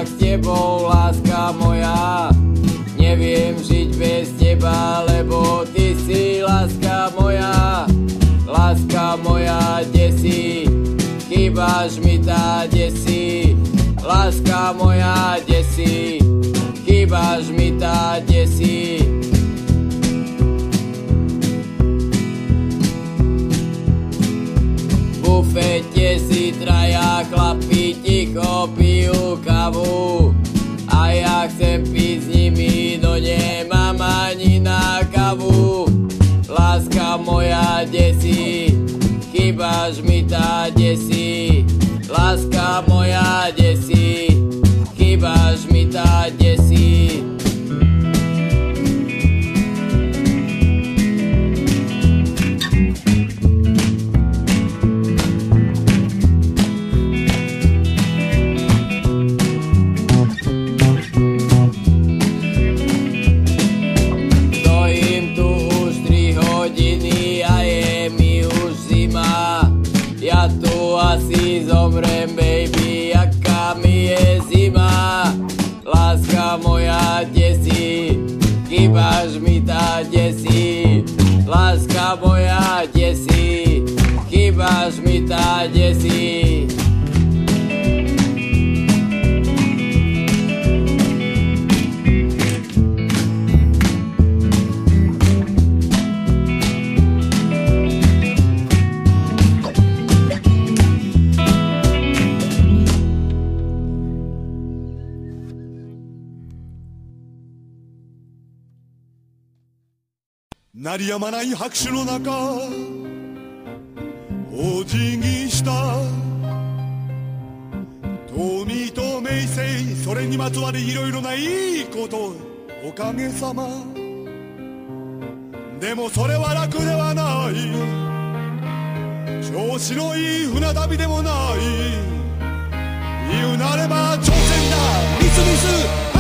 jak s tebou, láska moja. Neviem žiť bez teba, lebo ty si láska moja. Láska moja, kde si? Chýbaš mi tá, kde si? Láska moja, kde si? Chýbaš mi tá, kde si? V bufete si traja chlapi ticho pijú kavu a ja chcem piť s nimi, no nemám ani na kavu. Láska moja, kde si? Chýbaš mi tá, kde si? Láska moja, kde si? Chýbaš mi tá, kde si? Stojím tu už 3 hodiny a je mi už zima. Ja tu asi zomrem, baby, aká mi je zima. Láska moja, kde si? Chýbaš mi tá, kde si? Láska moja, kde si? Chýbaš mi tá, kde si?鳴りやまない拍手の中お辞儀した富と名声、それにまつわるいろいろないいことおかげさま。でもそれは楽ではない、調子のいい船旅でもない。言うなれば挑戦だ、ミスミス